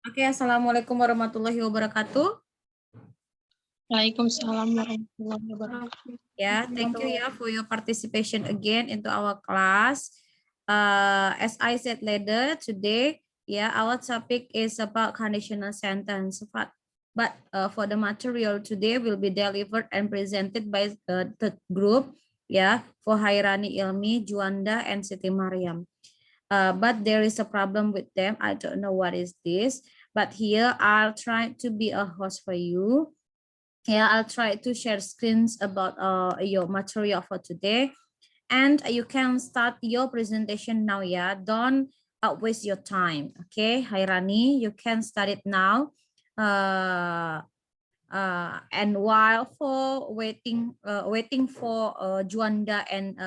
Oke, Assalamualaikum warahmatullahi wabarakatuh. Waalaikumsalam warahmatullahi wabarakatuh. Yeah, thank you for your participation again into our class. As I said later today, our topic is about conditional sentence. But for the material today will be delivered and presented by the group, for Hairani Ilmi, Juanda, and Siti Mariam. But there is a problem with them. I don't know what is this. But here I'll try to be a host for you. I'll try to share screens about your material for today. And you can start your presentation now, Don't waste your time, okay? Hairani, you can start it now. And while for waiting for Juanda and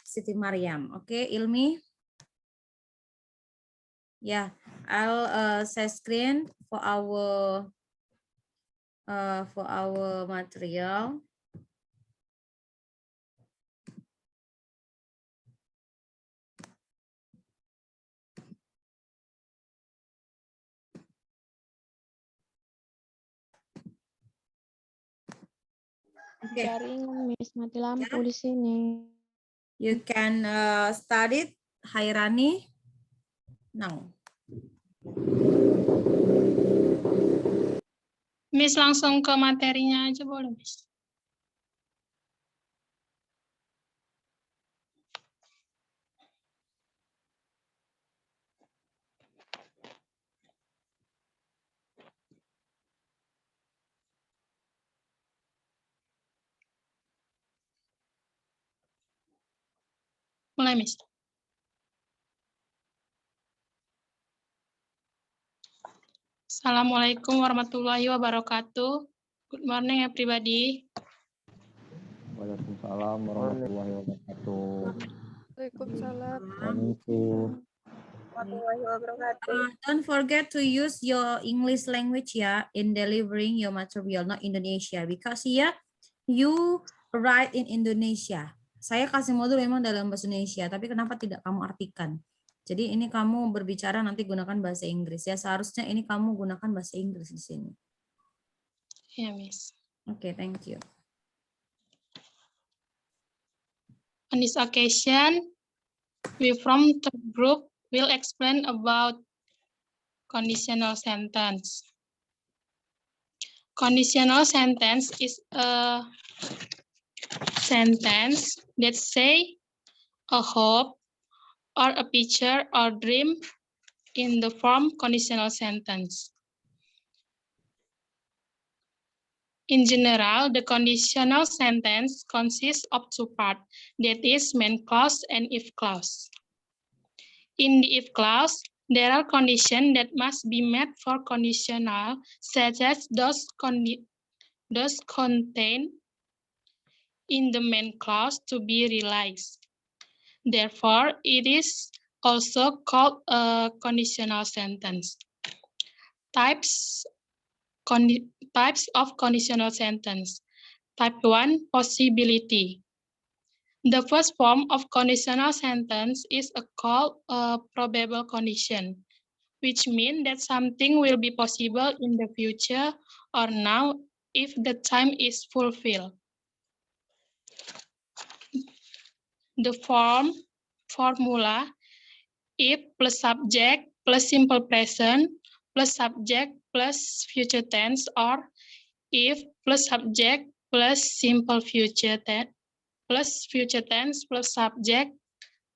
Siti Mariam, okay, Ilmi? Yeah, I'll share screen for our material. Okay. Jaringan, Miss, mati lampu di sini. You can start it, Hairani. Now. Miss, langsung ke materinya aja boleh, Miss? Mulai, Miss. Assalamualaikum warahmatullahi wabarakatuh. Good morning, everybody. Waalaikumsalam warahmatullahi wabarakatuh. Waalaikumsalam. Don't forget to use your English language in delivering your material, not Indonesia, because here you write in Indonesia. Saya kasih modul memang dalam bahasa Indonesia, tapi kenapa tidak kamu artikan? Jadi ini kamu berbicara nanti gunakan bahasa Inggris ya. Seharusnya ini kamu gunakan bahasa Inggris di sini. Ya, Miss. Okay, thank you. On this occasion, we from the group will explain about conditional sentence. Conditional sentence is a sentence that say a hope or a picture or dream in the form conditional sentence. In general, the conditional sentence consists of two parts, that is main clause and if clause. In the if clause, there are conditions that must be met for conditional, such as those contained in the main clause to be realized. Therefore, it is also called a conditional sentence. Types of conditional sentence. Type 1, possibility. The first form of conditional sentence is called a probable condition, which means that something will be possible in the future or now if the time is fulfilled. The formula if plus subject plus simple present plus subject plus future tense, or if plus subject plus simple future tense plus future tense plus subject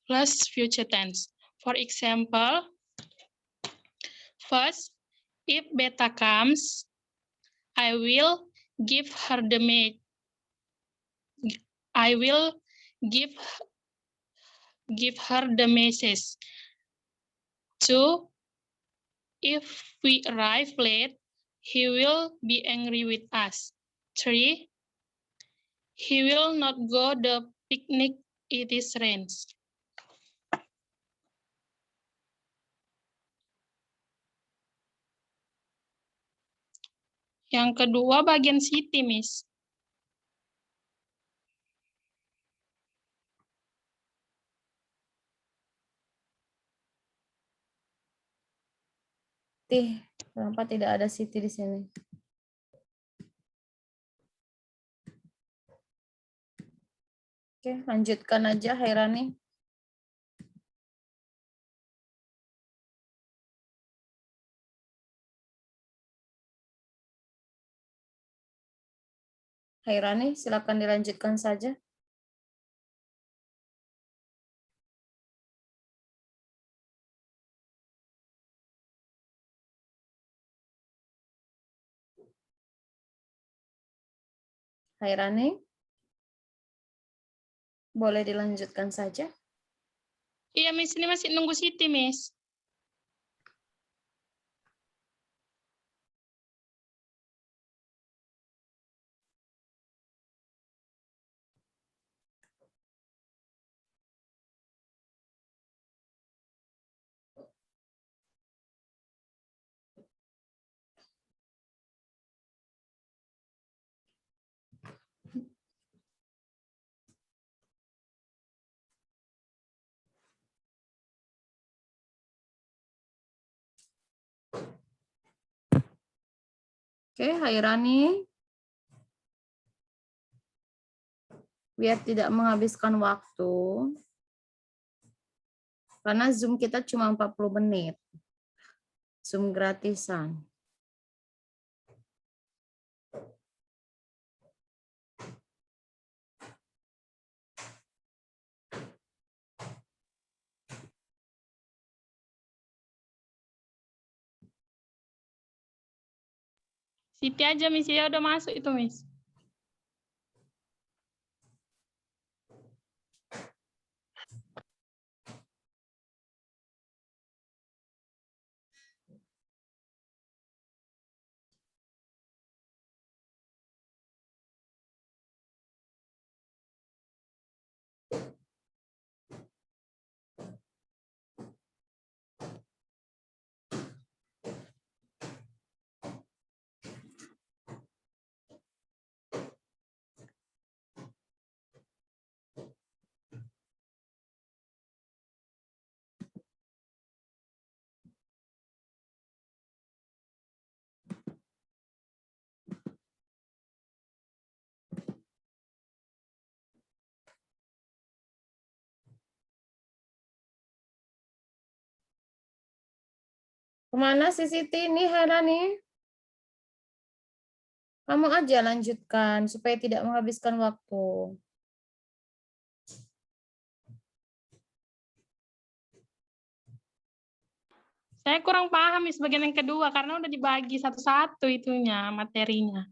plus future tense. For example, first, if Beta comes, I will give her the maid. I will give her the message. 2, if we arrive late, he will be angry with us. 3, he will not go the picnic, it is rains. Yang kedua bagian Siti, Miss. Kenapa tidak ada Siti di sini? Oke, lanjutkan aja Hairani. Hairani, silakan dilanjutkan saja. Hairani, boleh dilanjutkan saja. Iya, Miss, ini masih nunggu Siti, Miss. Oke, Hairani. Biar tidak menghabiskan waktu. Karena Zoom kita cuma 40 menit. Zoom gratisan. Siti aja, Miss. Ya udah masuk itu, Miss. Kemana si Siti ini, Hairani? Kamu aja lanjutkan supaya tidak menghabiskan waktu. Saya kurang paham, Miss, bagian yang kedua, karena udah dibagi satu-satu itunya, materinya.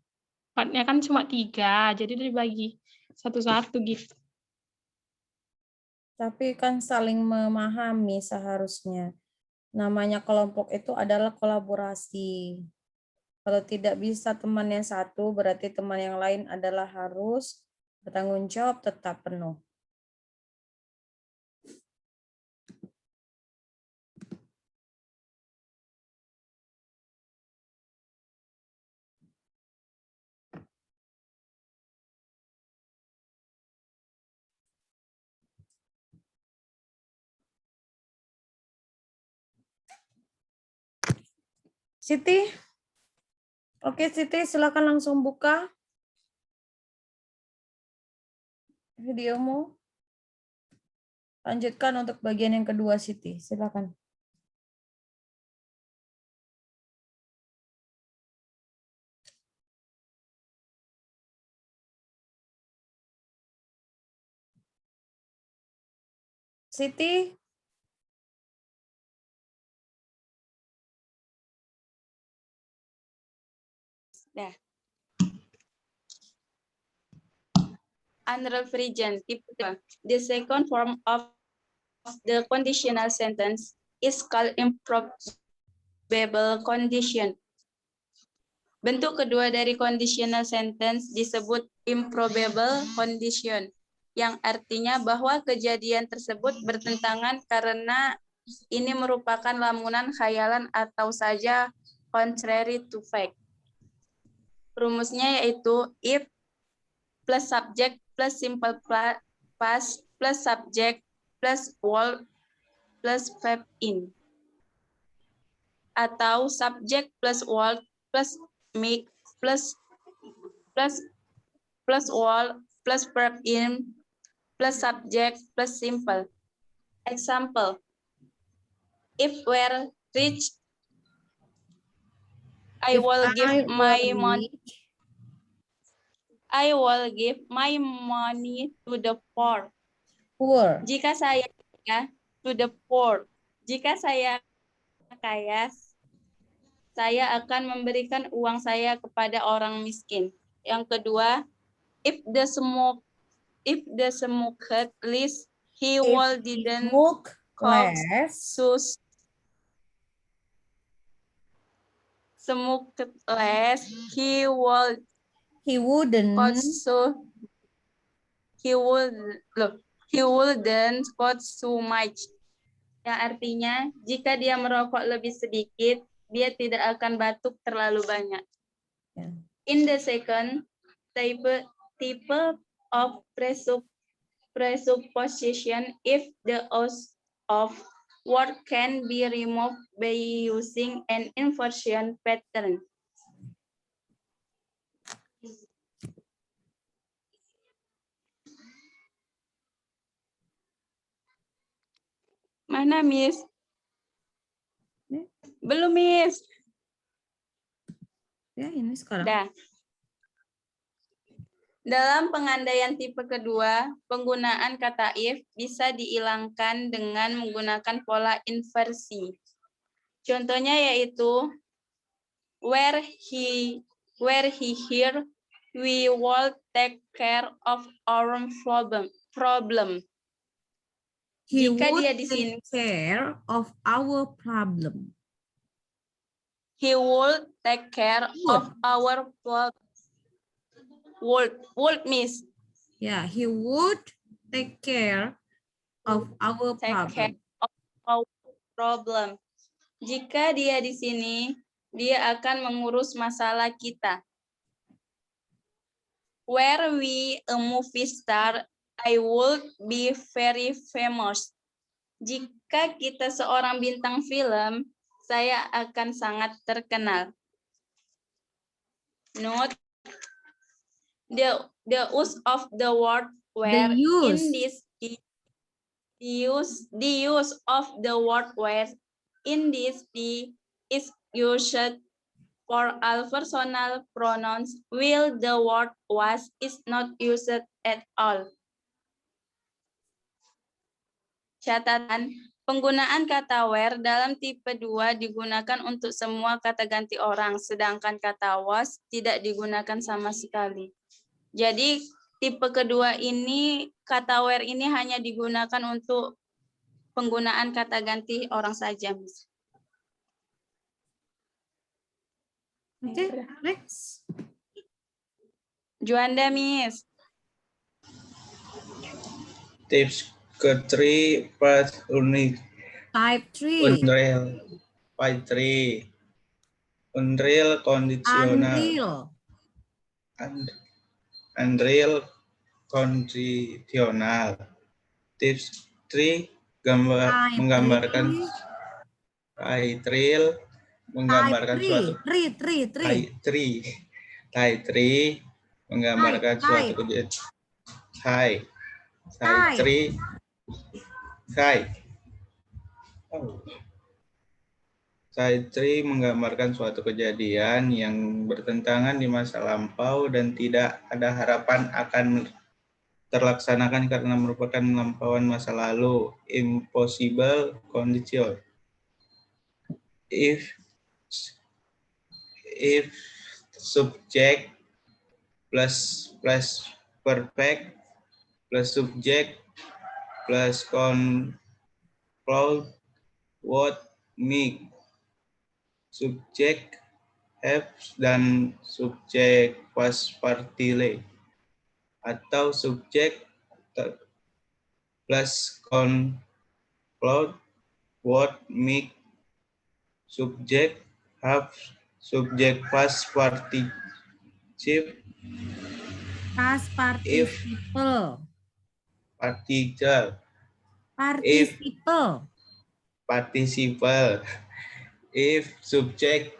Partnya kan cuma 3, jadi udah dibagi satu-satu gitu. Tapi kan saling memahami seharusnya. Namanya kelompok itu adalah kolaborasi. Kalau tidak bisa teman yang satu, berarti teman yang lain adalah harus bertanggung jawab tetap penuh. Siti? Oke, Siti, silakan langsung buka videomu. Lanjutkan untuk bagian yang kedua, Siti. Silakan. Siti? Dah. Unreal Phrygian, type 2. The second form of the conditional sentence is called improbable condition. Bentuk kedua dari conditional sentence disebut improbable condition, yang artinya bahwa kejadian tersebut bertentangan karena ini merupakan lamunan khayalan atau saja contrary to fact. Rumusnya yaitu if plus subject plus simple past plus subject plus verb plus verb in. atau subject plus word plus make plus word plus verb in plus subject plus simple. Example, if we're rich, I If will give I my were money. rich, I will give my money to the poor. poor. Jika saya kaya, to the poor. Jika saya kaya, saya akan memberikan uang saya kepada orang miskin. Yang kedua, if the smoker list, he If will he didn't smoke cause less, smoke less, he will he wouldn't also he wouldn't cause so much. Yang artinya, jika dia merokok lebih sedikit, dia tidak akan batuk terlalu banyak. Ya. In the second type of presupposition, if the use of word can be removed by using an inversion pattern. Mana, Miss? Belum, Miss. ya ini sekarang. Dah. Dalam pengandaian tipe kedua, penggunaan kata if bisa dihilangkan dengan menggunakan pola inversi. Contohnya yaitu where he here, we will take care of our problem. He Jika would dia di take sini, care of our problem. he will take care of our problem. Would, Miss. Ya, he would take care of our Take care problem. of our problem. Jika dia di sini, dia akan mengurus masalah kita. Were we a movie star, I would be very famous. Jika kita seorang bintang film, saya akan sangat terkenal. Note, the use of the word where in this the use of the word where in this is used for all personal pronouns, while the word was is not used at all. Catatan, penggunaan kata where dalam tipe 2 digunakan untuk semua kata ganti orang, sedangkan kata was tidak digunakan sama sekali. Jadi tipe kedua ini, kata where ini hanya digunakan untuk penggunaan kata ganti orang saja, Miss. Oke, next. Juanda, Miss. Tips ke-3 part unik. Type 3. Unreal. Part 3. Unreal kondisional. Unreal kondisional. Tips 3 menggambarkan type 3 menggambarkan suatu type 3 menggambarkan suatu kejadian. Type 3 menggambarkan suatu kejadian yang bertentangan di masa lampau dan tidak ada harapan akan terlaksanakan karena merupakan lampauan masa lalu. Impossible condition. If subject plus perfect plus subject plus conclude what make subject have dan subject past participle atau subject plus conclude what make subject have subject past participle Past participle. Participle. if subject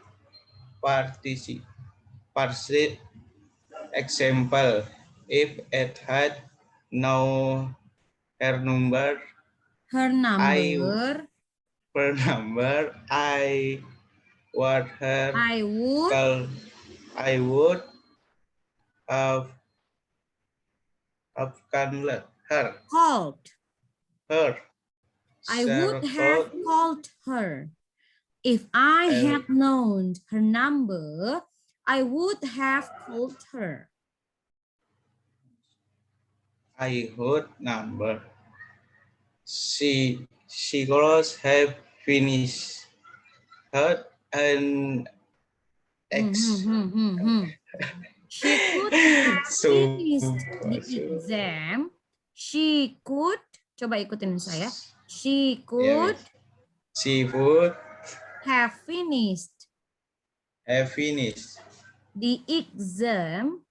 participle. Example, if it had no her number, Her I number. per number, I would her I would. call, I would have called her. Called. Her. I would have Circled, called her. If I had known her number, I would have called her. I would number. She girls have finished her and She could have so finished the exam. She could, coba ikutin saya. She yeah, could she would have finished have finished the exam.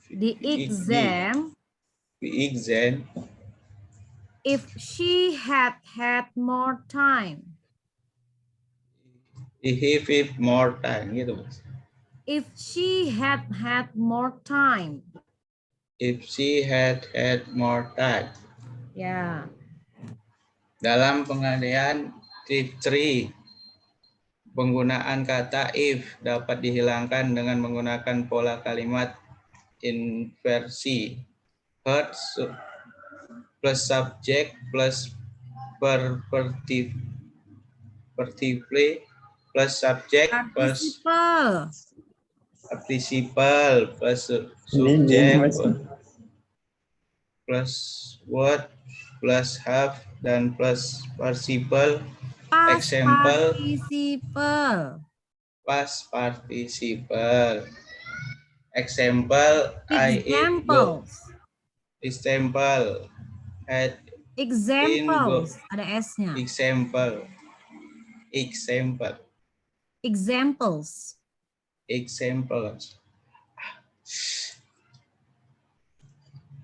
the exam if she had had more time. if it more time gitu. If she had had more time. If she had had more time. Ya. Dalam pengertian tip 3, penggunaan kata if dapat dihilangkan dengan menggunakan pola kalimat inversi. Heard plus subject plus participle plus subject plus participle plus subject plus word plus have dan plus participle. Example past participle. Example, I eat go. Example, had in go. Ada S-nya. Example. Examples.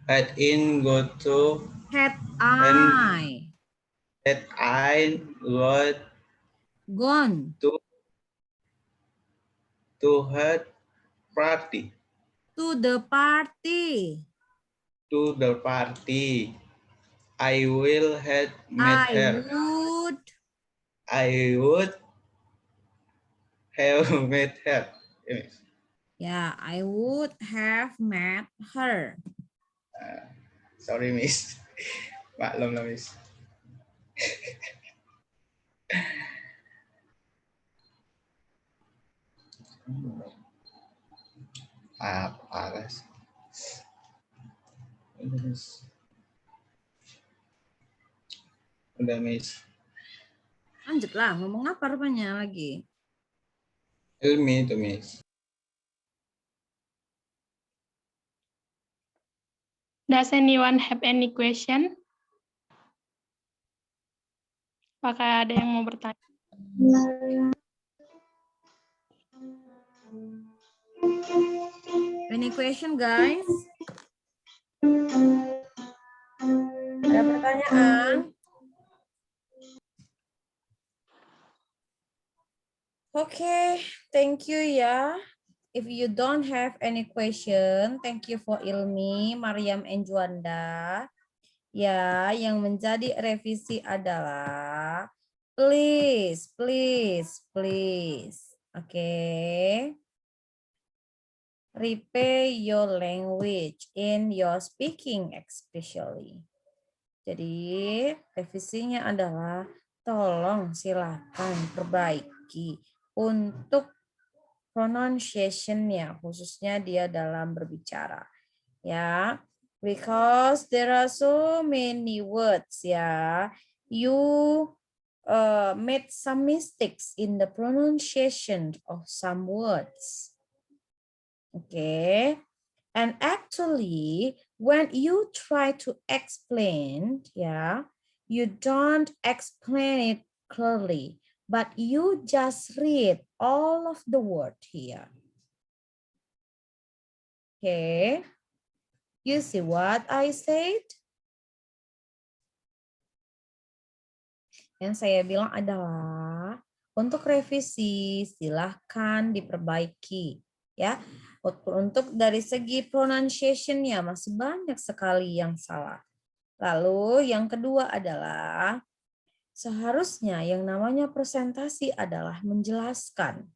Had in go to. Had I. Had I Gone. To her party. To the party. To the party. I will have met her. I would have met her. Ya, I would have met her. Sorry, Miss. Maklum lah, Miss. Apa, guys? Udah, Miss. Lanjutlah, ngomong apa rupanya lagi? Ilmi itu, Miss. Does anyone have any question? Apakah ada yang mau bertanya? Any question, guys? Ada pertanyaan? Okay, thank you ya. If you don't have any question, thank you for Ilmi, Mariam, and Juanda. Ya, yang menjadi revisi adalah please. Okay. Repair your language in your speaking especially. Jadi, revisinya adalah tolong silakan perbaiki untuk pronunciation-nya, khususnya dia dalam berbicara. Ya, because there are so many words ya. You made some mistakes in the pronunciation of some words. Okay. And actually, when you try to explain, yeah, you don't explain it clearly, but you just read all of the word here. Okay. You see what I said? Yang saya bilang adalah untuk revisi silahkan diperbaiki ya. Untuk dari segi pronunciation-nya masih banyak sekali yang salah. Lalu yang kedua adalah seharusnya yang namanya presentasi adalah menjelaskan.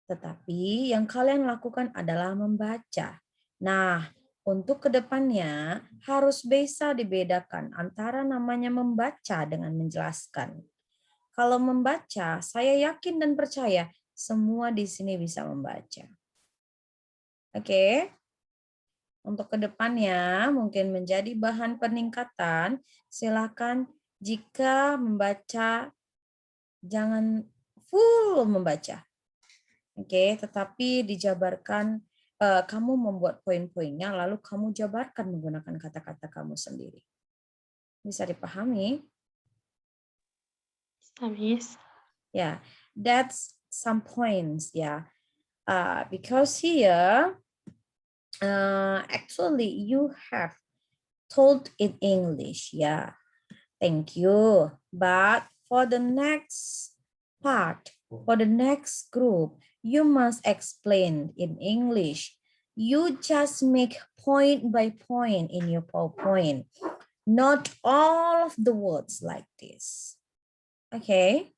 Tetapi yang kalian lakukan adalah membaca. Nah, untuk kedepannya harus bisa dibedakan antara namanya membaca dengan menjelaskan. Kalau membaca, saya yakin dan percaya semua di sini bisa membaca. Oke? Untuk kedepannya mungkin menjadi bahan peningkatan, silakan jika membaca jangan full membaca. Oke, tetapi dijabarkan kamu membuat poin-poinnya lalu kamu jabarkan menggunakan kata-kata kamu sendiri. Bisa dipahami? Habis. Yeah, that's some points. Yeah, because here actually you have told in English. Yeah, thank you. But for the next part, for the next group, you must explain in English. You just make point by point in your PowerPoint, not all of the words like this. Okay?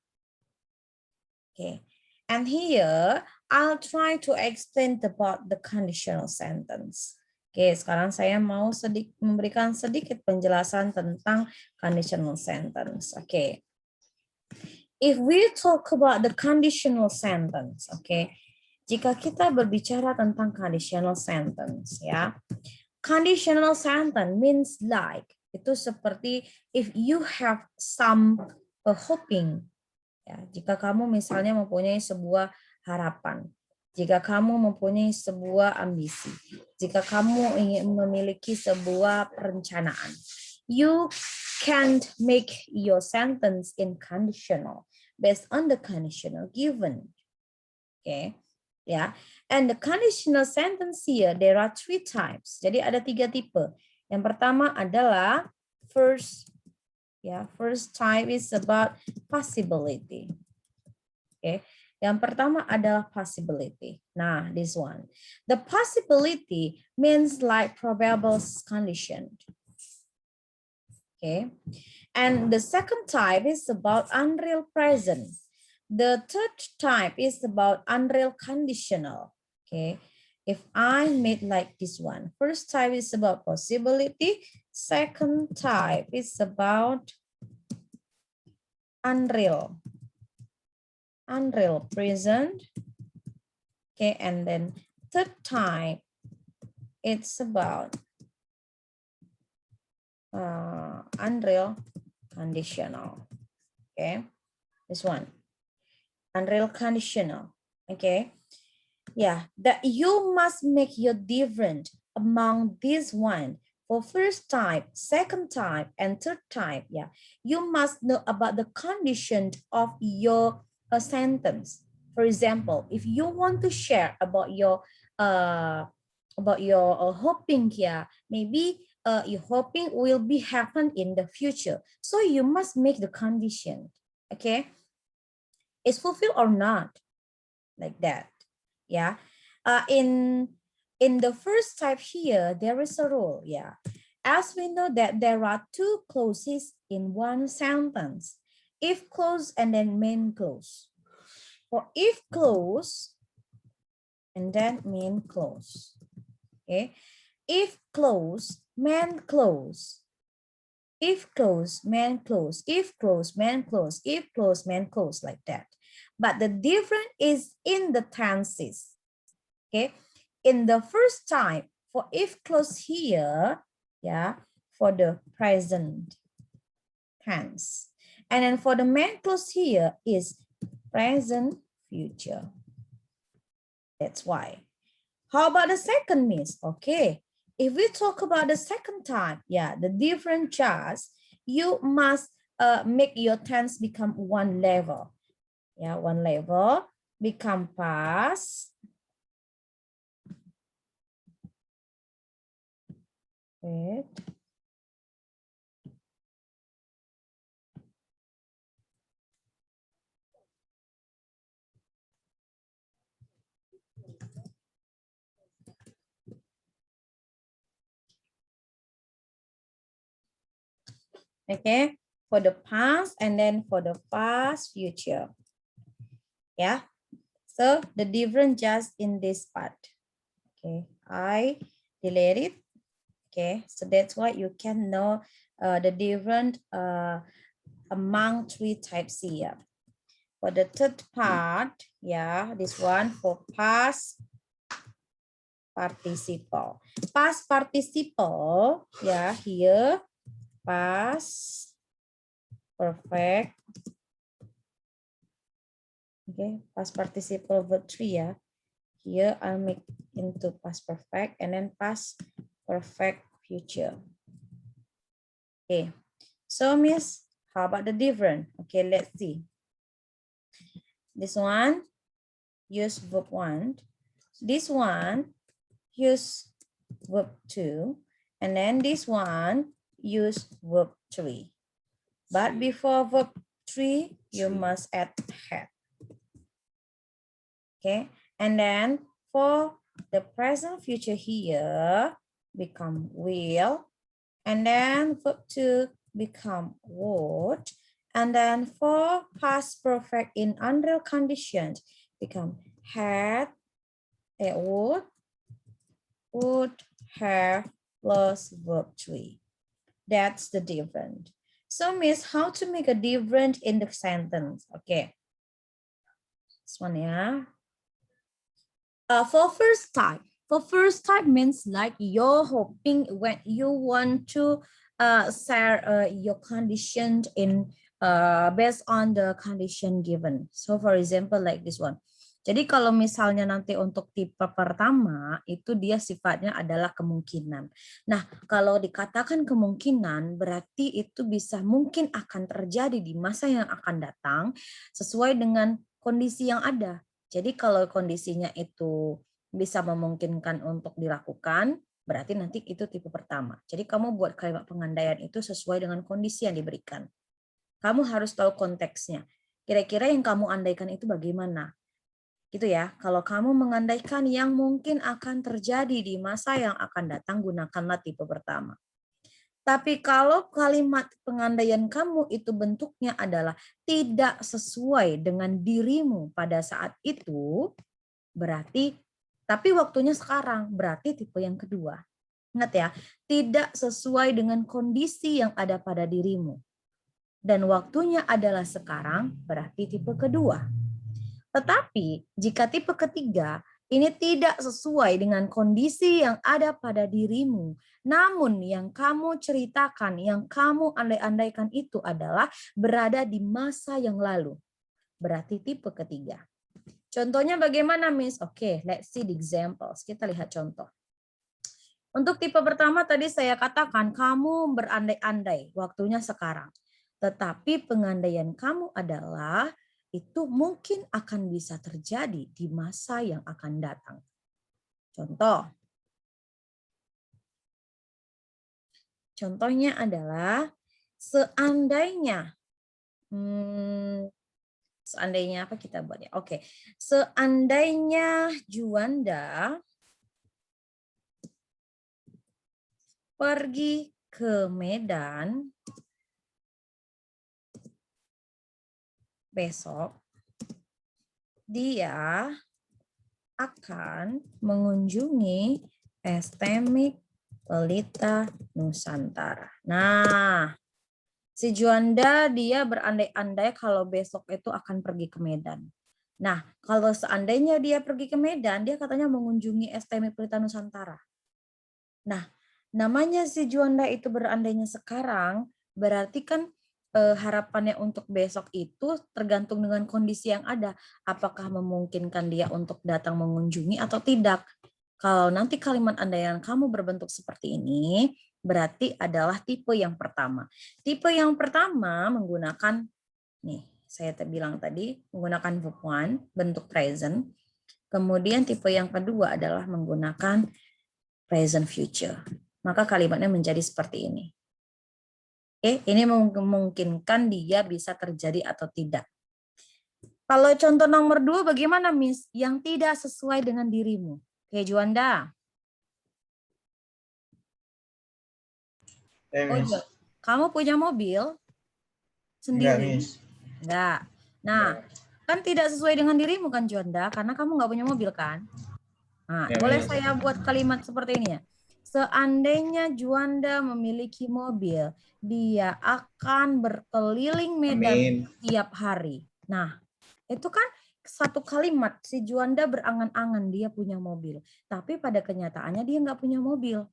Okay. And here, I'll try to explain about the conditional sentence. Oke, sekarang saya mau memberikan sedikit penjelasan tentang conditional sentence. Oke. If we talk about the conditional sentence, okay, jika kita berbicara tentang conditional sentence, ya, conditional sentence means like, itu seperti if you have some hoping, ya, jika kamu misalnya mempunyai sebuah harapan, jika kamu mempunyai sebuah ambisi, jika kamu ingin memiliki sebuah perencanaan, you can't make your sentence in conditional based on the conditional given. Okay, ya. And the conditional sentence here there are 3 types. Jadi ada 3 tipe. Yang pertama adalah first type is about possibility. Okay. Yang pertama adalah possibility. Nah, this one. The possibility means like probable condition. Okay. And the second type is about unreal present. The third type is about unreal conditional. Okay. If I made like this one, first type is about possibility. Second type is about unreal present. Okay. And then third type, it's about unreal conditional. Okay, this one, unreal conditional. Okay, yeah, that you must make your difference among this one. For first type, second type, and third type, yeah, you must know about the condition of your sentence. For example, if you want to share about your hoping here, maybe your hoping will be happen in the future. So you must make the condition, okay? Is fulfilled or not, like that, yeah. In the first type here, there is a rule, yeah. As we know that there are 2 clauses in one sentence, if clause and then main clause. For if clause and then main clause, okay. If clause, main clause. If clause, main clause. If clause, main clause. If clause, main clause, like that. But the difference is in the tenses. Okay. In the first type, for if clause here, yeah, for the present tense. And then for the main clause here is present future. That's why. How about the second, miss? Okay. If we talk about the second type, yeah, the different charts, you must make your tense become one level. Yeah, one level, become past. Wait. Okay, for the past and then for the past future. Yeah, so the difference just in this part. Okay, I delete it. Okay, so that's why you can know the different among three types here. For the third part, yeah, this one for past participle. Past participle, yeah, here, past perfect. Okay, past participle verb 3 ya. Here I'll make into past perfect and then past perfect future. Okay, so Miss, how about the different? Okay, let's see. This one, use verb 1. This one, use verb 2. And then this one, use verb 3. But before verb 3, you must add had. Okay, and then for the present future here, become will. And then verb 2 become would. And then for past perfect in unreal conditions, become had, would have plus verb 3. That's the difference. So Miss, how to make a difference in the sentence? Okay. This one, yeah. For first type means like you're hoping when you want to share your condition in based on the condition given. So for example like this one. Jadi kalau misalnya nanti untuk tipe pertama itu dia sifatnya adalah kemungkinan. Nah, kalau dikatakan kemungkinan berarti itu bisa mungkin akan terjadi di masa yang akan datang sesuai dengan kondisi yang ada. Jadi kalau kondisinya itu bisa memungkinkan untuk dilakukan, berarti nanti itu tipe pertama. Jadi kamu buat kalimat pengandaian itu sesuai dengan kondisi yang diberikan. Kamu harus tahu konteksnya. Kira-kira yang kamu andaikan itu bagaimana? Gitu ya. Kalau kamu mengandaikan yang mungkin akan terjadi di masa yang akan datang, gunakanlah tipe pertama. Tapi kalau kalimat pengandaian kamu itu bentuknya adalah tidak sesuai dengan dirimu pada saat itu, berarti, tapi waktunya sekarang, berarti tipe yang kedua. Ingat ya, tidak sesuai dengan kondisi yang ada pada dirimu. Dan waktunya adalah sekarang, berarti tipe kedua. Tetapi jika tipe ketiga, ini tidak sesuai dengan kondisi yang ada pada dirimu. Namun yang kamu ceritakan, yang kamu andai-andaikan itu adalah berada di masa yang lalu. Berarti tipe ketiga. Contohnya bagaimana, Miss? Oke, let's see the examples. Kita lihat contoh. Untuk tipe pertama tadi saya katakan kamu berandai-andai, waktunya sekarang. Tetapi pengandaian kamu adalah itu mungkin akan bisa terjadi di masa yang akan datang. Contoh. Contohnya adalah seandainya. Seandainya apa kita buat ya? Oke. Seandainya Juanda pergi ke Medan besok, dia akan mengunjungi STMIK Pelita Nusantara. Nah, si Juanda dia berandai-andai kalau besok itu akan pergi ke Medan. Nah, kalau seandainya dia pergi ke Medan, dia katanya mengunjungi STMIK Pelita Nusantara. Nah, namanya si Juanda itu berandainya sekarang, berarti kan harapannya untuk besok itu tergantung dengan kondisi yang ada. Apakah memungkinkan dia untuk datang mengunjungi atau tidak. Kalau nanti kalimat andaian kamu berbentuk seperti ini, berarti adalah tipe yang pertama. Tipe yang pertama menggunakan, nih saya bilang tadi, menggunakan verb 1, bentuk present. Kemudian tipe yang kedua adalah menggunakan present future. Maka kalimatnya menjadi seperti ini. Oke, ini memungkinkan dia bisa terjadi atau tidak. Kalau contoh nomor 2 bagaimana, Miss? Yang tidak sesuai dengan dirimu. Oke, Juanda. Miss. Kamu punya mobil Enggak, sendiri? Miss. Enggak. Nah, kan tidak sesuai dengan dirimu kan Juanda, karena kamu nggak punya mobil kan? Nah, Ya, boleh Miss. saya buat kalimat seperti ini ya. Seandainya Juanda memiliki mobil, dia akan berkeliling Medan Amin. tiap hari. Nah, itu kan satu kalimat, si Juanda berangan-angan dia punya mobil. Tapi pada kenyataannya dia nggak punya mobil.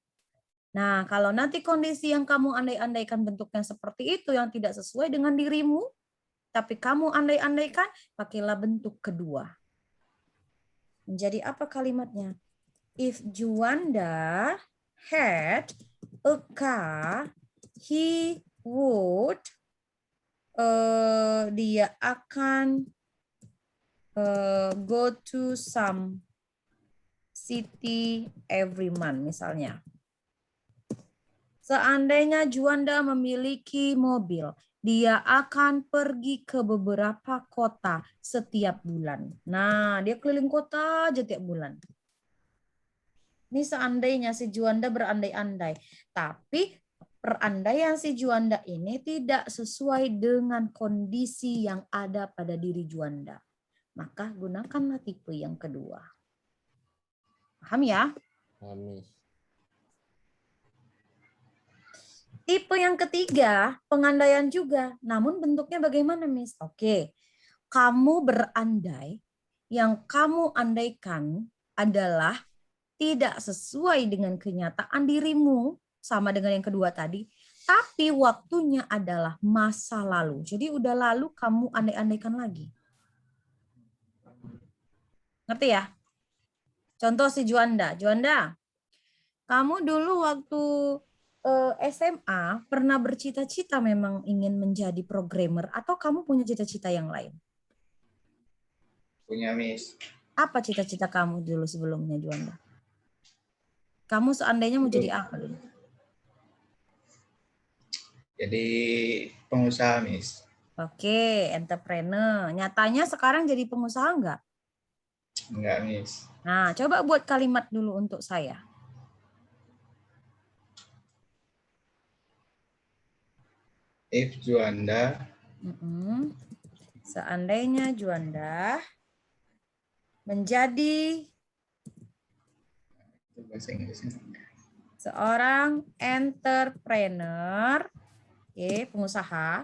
Nah, kalau nanti kondisi yang kamu andai-andaikan bentuknya seperti itu yang tidak sesuai dengan dirimu, tapi kamu andai-andaikan, pakailah bentuk kedua. Menjadi apa kalimatnya? If Juanda had a car, he would, dia akan go to some city every month misalnya. Seandainya Juanda memiliki mobil, dia akan pergi ke beberapa kota setiap bulan. Nah, dia keliling kota aja tiap bulan. Ini seandainya si Juanda berandai-andai. Tapi perandaian si Juanda ini tidak sesuai dengan kondisi yang ada pada diri Juanda. Maka gunakanlah tipe yang kedua. Paham ya? Miss. Tipe yang ketiga, pengandaian juga. Namun bentuknya bagaimana, Miss? Oke, kamu berandai, yang kamu andaikan adalah tidak sesuai dengan kenyataan dirimu, sama dengan yang kedua tadi, tapi waktunya adalah masa lalu. Jadi udah lalu kamu andai-andaikan lagi. Ngerti ya? Contoh si Juanda. Juanda, kamu dulu waktu SMA pernah bercita-cita memang ingin menjadi programmer atau kamu punya cita-cita yang lain? Punya, Miss. Apa cita-cita kamu dulu sebelumnya, Juanda? Kamu seandainya mau jadi apa dulu? Jadi pengusaha, Miss. Oke, entrepreneur. Nyatanya sekarang jadi pengusaha enggak? Enggak, Miss. Nah, coba buat kalimat dulu untuk saya. If Juanda Seandainya Juanda menjadi bahasa Inggrisnya. seorang entrepreneur, oke, pengusaha.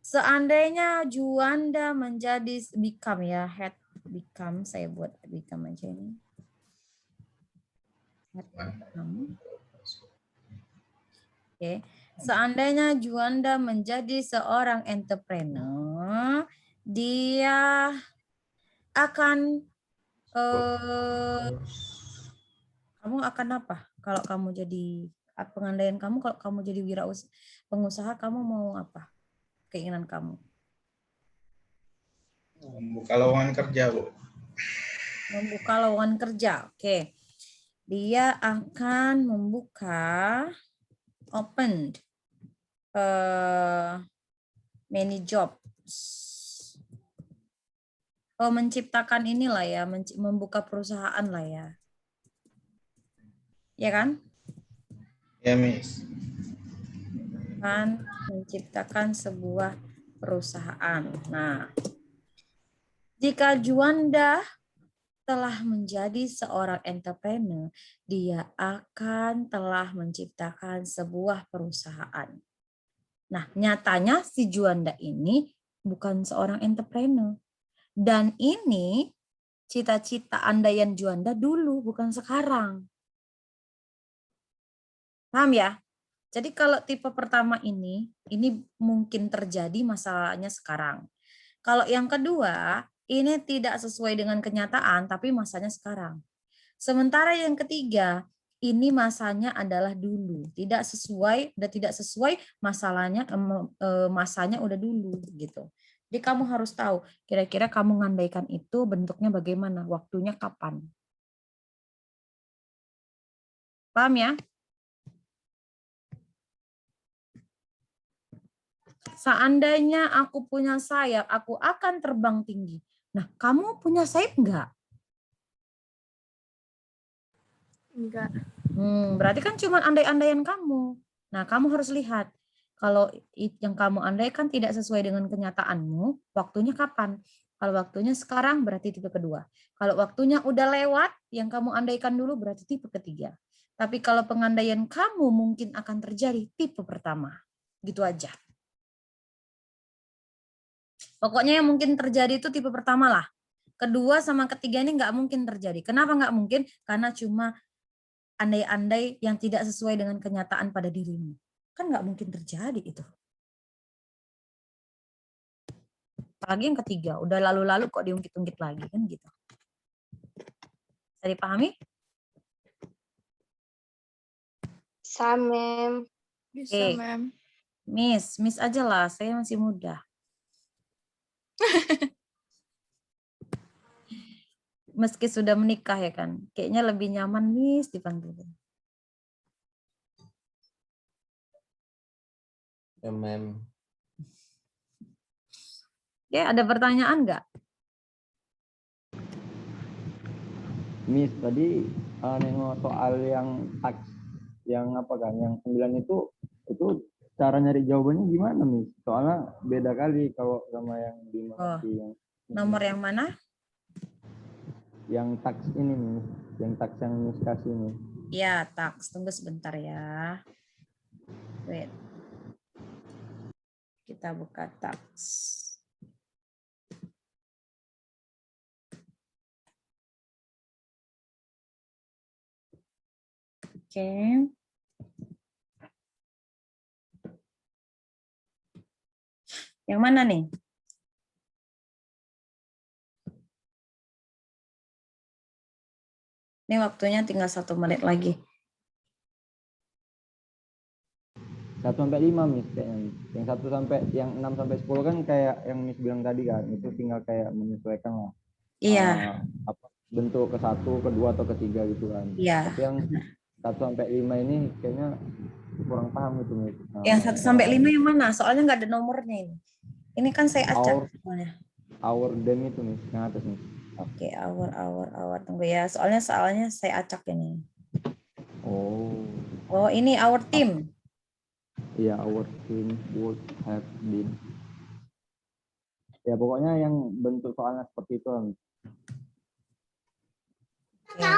Seandainya Juanda menjadi become ya, head become, saya buat become aja ini. Head become. Oke. Seandainya Juanda menjadi seorang entrepreneur, dia akan kamu akan apa? Kalau kamu jadi pengandaian kamu, kalau kamu jadi pengusaha, kamu mau apa? Keinginan kamu? Membuka lowongan kerja, Bu. Membuka lowongan kerja. Oke. Dia akan membuka many jobs. Oh, menciptakan inilah ya, membuka perusahaan lah ya. Ya kan? Ya, Miss. Kan menciptakan sebuah perusahaan. Nah, jika Juanda telah menjadi seorang entrepreneur, dia akan telah menciptakan sebuah perusahaan. Nah, nyatanya si Juanda ini bukan seorang entrepreneur. Dan ini cita-cita andaian Juanda dulu, bukan sekarang. Paham ya? Jadi kalau tipe pertama ini mungkin terjadi masalahnya sekarang. Kalau yang kedua, ini tidak sesuai dengan kenyataan, tapi masanya sekarang. Sementara yang ketiga, ini masanya adalah dulu, tidak sesuai masalahnya, masanya udah dulu gitu. Jadi kamu harus tahu, kira-kira kamu ngandaikan itu bentuknya bagaimana, waktunya kapan. Paham ya? Seandainya aku punya sayap, aku akan terbang tinggi. Nah, kamu punya sayap enggak? Enggak. Berarti kan cuma andai-andaian kamu. Nah, kamu harus lihat. Kalau yang kamu andaikan tidak sesuai dengan kenyataanmu, waktunya kapan? Kalau waktunya sekarang berarti tipe kedua. Kalau waktunya udah lewat, yang kamu andaikan dulu berarti tipe ketiga. Tapi kalau pengandaian kamu mungkin akan terjadi tipe pertama. Gitu aja. Pokoknya yang mungkin terjadi itu tipe pertama lah. Kedua sama ketiga ini nggak mungkin terjadi. Kenapa nggak mungkin? Karena cuma andai-andai yang tidak sesuai dengan kenyataan pada dirimu. Kan nggak mungkin terjadi itu. Apalagi yang ketiga, udah lalu-lalu kok diungkit-ungkit lagi kan gitu. Bisa dipahami? Samem. Oke. Bisa, Mem. Miss aja lah, saya masih muda. Meski sudah menikah ya kan, kayaknya lebih nyaman Miss dipanggil. Ya, Mem. Oke, ada pertanyaan nggak? Miss, tadi nengok soal yang taks, yang apa kan, yang 9 itu cara nyari jawabannya gimana, Miss? Soalnya beda kali kalau sama yang di yang Nomor yang mana? yang taks ini, Miss. Yang taks yang Miss kasih nih. Ya, taks. Tunggu sebentar ya. Wait. Kita buka taks. Oke. Yang mana nih? Ini waktunya tinggal 1 menit lagi. 1 sampai 5, Miss, kayaknya. Yang 6 sampai 10 kan kayak yang Miss bilang tadi kan, itu tinggal kayak menyesuaikan lah. Iya. Bentuk ke 1, ke 2 atau ke 3 gitu kan. Iya. Tapi yang 1 sampai 5 ini kayaknya kurang paham itu, Miss. Yang 1 sampai 5 yang mana? Soalnya nggak ada nomornya ini. Ini kan saya acak. Our them itu, Miss, yang atas, Miss. Oke, our. Tunggu ya. Soalnya saya acak ini. Oh, ini our team. Iya, our team would have been. Ya, pokoknya yang bentuk soalnya seperti itu, Miss. Oke.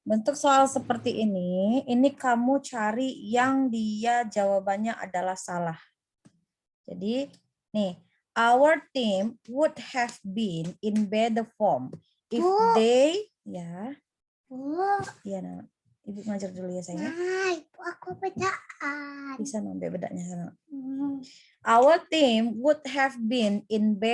Bentuk soal seperti ini kamu cari yang dia jawabannya adalah salah. Jadi, nih, our team would have been in better form if they, ya. Iya, nah. Ibu ngajar dulu ya, sayang. Aku bedaan. Bisa nambah bedanya sana. Our team would have been in better